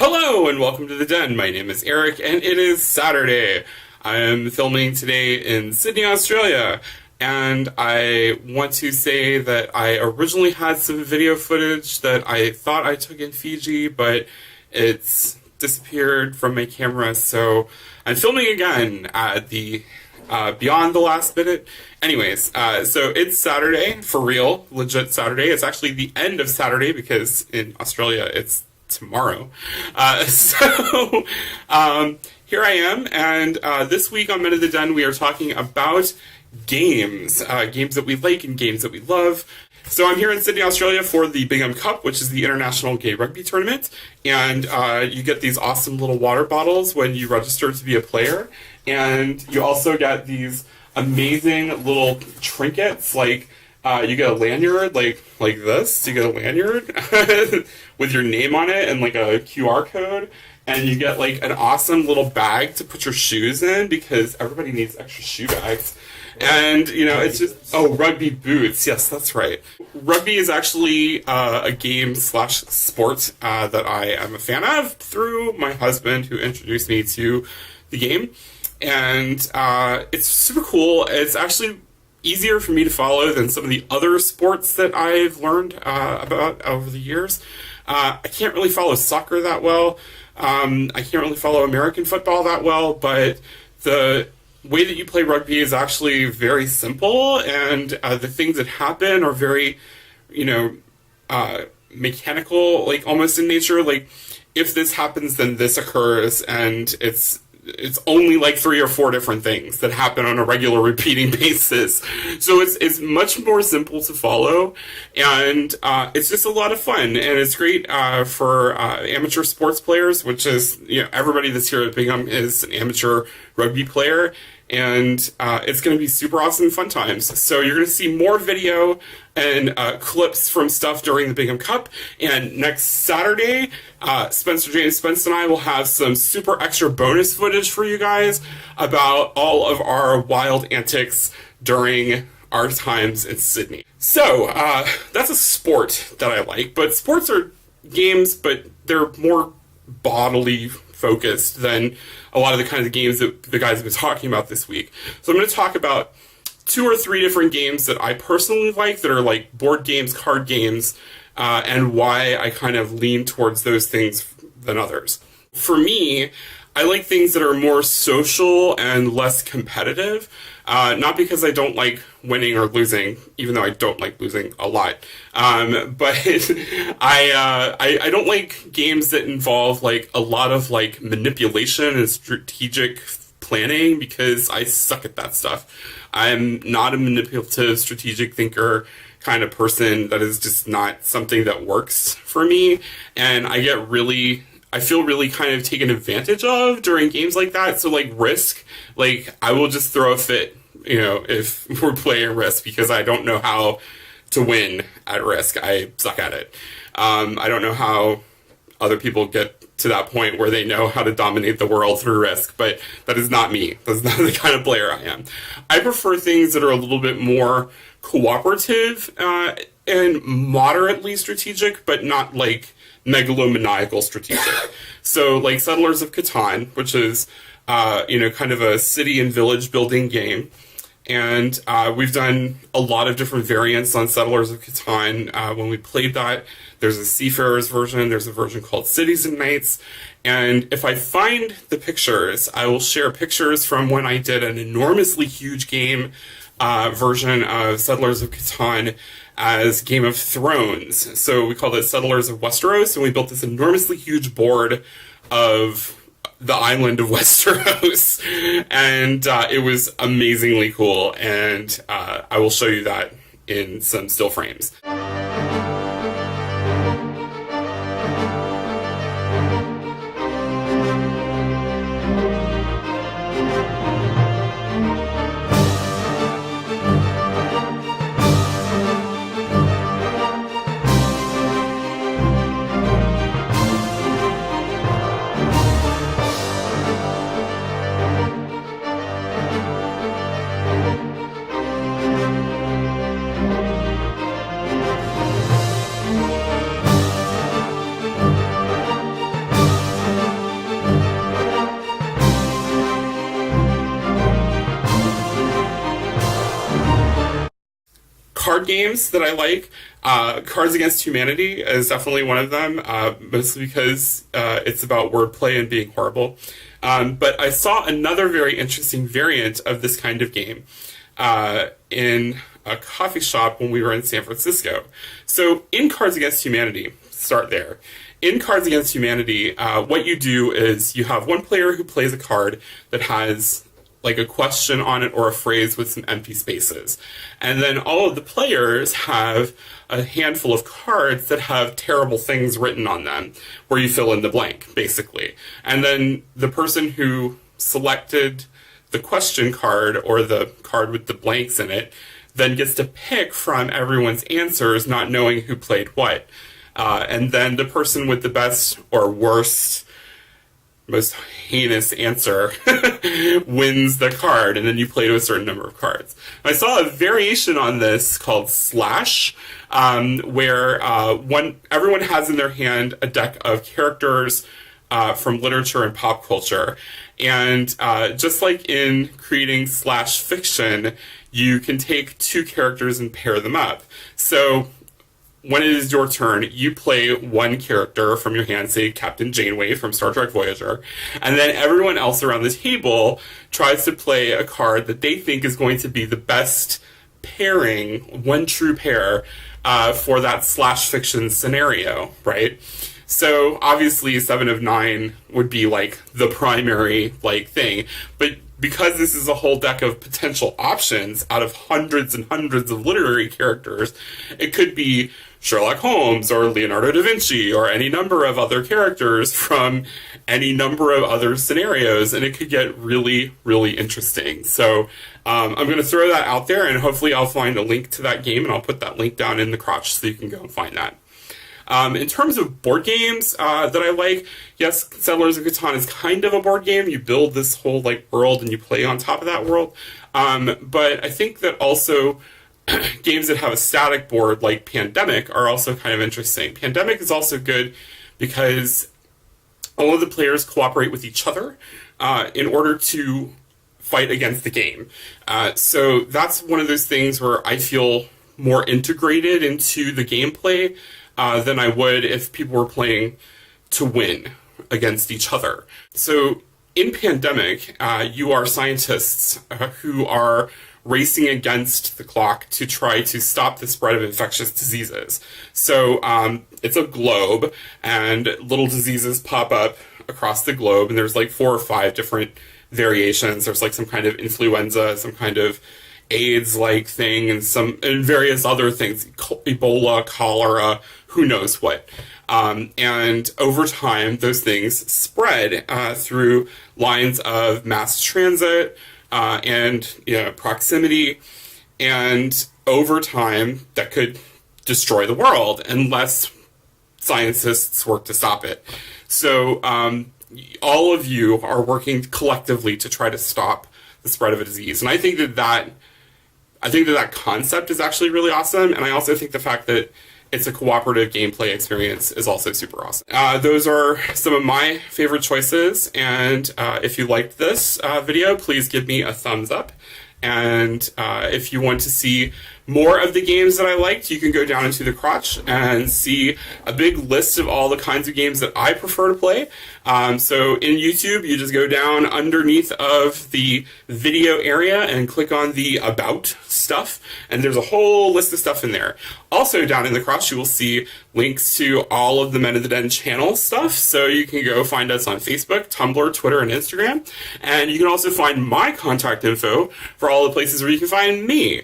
Hello and welcome to the Den. My name is Eric and it is Saturday. I am filming today in Sydney, Australia, and I want to say that I originally had some video footage that I thought I took in Fiji, but it's disappeared from my camera, so I'm filming again at the beyond the last minute. Anyways, so it's Saturday, for real, legit Saturday. It's actually the end of Saturday because in Australia it's tomorrow. Here I am, and this week on Men of the Den we are talking about games. Games that we like and games that we love. So I'm here in Sydney, Australia for the Bingham Cup, which is the International Gay Rugby Tournament, and you get these awesome little water bottles when you register to be a player, and you also get these amazing little trinkets, like you get a lanyard like this. You get a lanyard with your name on it and like a QR code, and you get like an awesome little bag to put your shoes in because everybody needs extra shoe bags. And you know, it's just rugby boots. Yes, that's right. Rugby is actually a game / sport that I am a fan of through my husband, who introduced me to the game, and it's super cool. It's actually easier for me to follow than some of the other sports that I've learned about over the years. I can't really follow soccer that well. I can't really follow American football that well, but the way that you play rugby is actually very simple, and the things that happen are very, mechanical, like almost in nature. Like, if this happens, then this occurs, and it's only like 3 or 4 different things that happen on a regular repeating basis. So it's much more simple to follow, and it's just a lot of fun, and it's great for amateur sports players, which is, everybody that's here at Bingham is an amateur rugby player, and it's going to be super awesome fun times. So you're going to see more video and clips from stuff during the Bingham Cup, and next Saturday, Spencer James Spence and I will have some super extra bonus footage for you guys about all of our wild antics during our times in Sydney. So that's a sport that I like, but sports are games, but they're more bodily focused than a lot of the kinds of games that the guys have been talking about this week. So I'm going to talk about 2 or 3 different games that I personally like that are like board games, card games, and why I kind of lean towards those things than others. For me, I like things that are more social and less competitive, not because I don't like winning or losing, even though I don't like losing a lot, but I don't like games that involve like a lot of like manipulation and strategic planning, because I suck at that stuff. I'm not a manipulative, strategic thinker kind of person. That is just not something that works for me, and I feel really kind of taken advantage of during games like that. So like Risk, like I will just throw a fit, if we're playing Risk, because I don't know how to win at Risk. I suck at it. I don't know how other people get to that point where they know how to dominate the world through Risk, but that is not me. That's not the kind of player I am. I prefer things that are a little bit more cooperative and moderately strategic, but not like megalomaniacal strategic. So like Settlers of Catan, which is kind of a city and village building game, and we've done a lot of different variants on Settlers of Catan. When we played that, there's a Seafarers version, there's a version called Cities and Knights, and if I find the pictures, I will share pictures from when I did an enormously huge game version of Settlers of Catan as Game of Thrones. So we called it Settlers of Westeros, and we built this enormously huge board of the island of Westeros, and it was amazingly cool, and I will show you that in some still frames. card games that I like, Cards Against Humanity is definitely one of them, mostly because it's about wordplay and being horrible. But I saw another very interesting variant of this kind of game in a coffee shop when we were in San Francisco. So in Cards Against Humanity, start there. In Cards Against Humanity, what you do is you have one player who plays a card that has like a question on it or a phrase with some empty spaces. And then all of the players have a handful of cards that have terrible things written on them, where you fill in the blank, basically. And then the person who selected the question card or the card with the blanks in it then gets to pick from everyone's answers, not knowing who played what. And then the person with the best or worst, most heinous answer wins the card, and then you play to a certain number of cards. I saw a variation on this called Slash, where everyone has in their hand a deck of characters from literature and pop culture. And just like in creating Slash fiction, you can take two characters and pair them up. So when it is your turn, you play one character from your hand, say Captain Janeway from Star Trek Voyager, and then everyone else around the table tries to play a card that they think is going to be the best pairing, one true pair, for that Slash fiction scenario, right? So obviously 7 of 9 would be like the primary like thing, but because this is a whole deck of potential options out of hundreds and hundreds of literary characters, it could be Sherlock Holmes or Leonardo da Vinci or any number of other characters from any number of other scenarios, and it could get really, really interesting. So I'm going to throw that out there, and hopefully I'll find a link to that game, and I'll put that link down in the crotch so you can go and find that. In terms of board games that I like, yes, Settlers of Catan is kind of a board game. You build this whole like world and you play on top of that world. But I think that also games that have a static board like Pandemic are also kind of interesting. Pandemic is also good because all of the players cooperate with each other in order to fight against the game. So that's one of those things where I feel more integrated into the gameplay than I would if people were playing to win against each other. So in Pandemic, you are scientists who are racing against the clock to try to stop the spread of infectious diseases. So it's a globe, and little diseases pop up across the globe, and there's like 4 or 5 different variations. There's like some kind of influenza, some kind of AIDS-like thing, and various other things, Ebola, cholera, who knows what. And over time, those things spread through lines of mass transit and proximity, and over time, that could destroy the world unless scientists work to stop it. So all of you are working collectively to try to stop the spread of a disease, and I think that concept is actually really awesome, and I also think the fact that it's a cooperative gameplay experience is also super awesome. Those are some of my favorite choices, and if you liked this video, please give me a thumbs up. And if you want to see more of the games that I liked, you can go down into the crotch and see a big list of all the kinds of games that I prefer to play. So in YouTube, you just go down underneath of the video area and click on the About stuff, and there's a whole list of stuff in there. Also down in the crotch, you will see links to all of the Men of the Den channel stuff, so you can go find us on Facebook, Tumblr, Twitter, and Instagram. And you can also find my contact info for all the places where you can find me.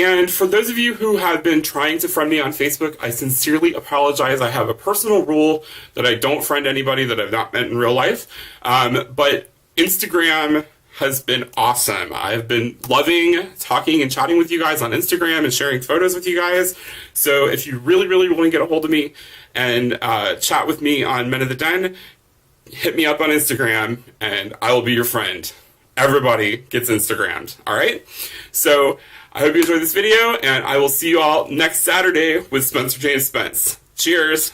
And for those of you who have been trying to friend me on Facebook, I sincerely apologize. I have a personal rule that I don't friend anybody that I've not met in real life. But Instagram has been awesome. I've been loving talking and chatting with you guys on Instagram and sharing photos with you guys. So if you really, really want to get a hold of me and chat with me on Men of the Den, hit me up on Instagram and I will be your friend. Everybody gets Instagrammed, all right? So I hope you enjoyed this video, and I will see you all next Saturday with Spencer James Spence. Cheers!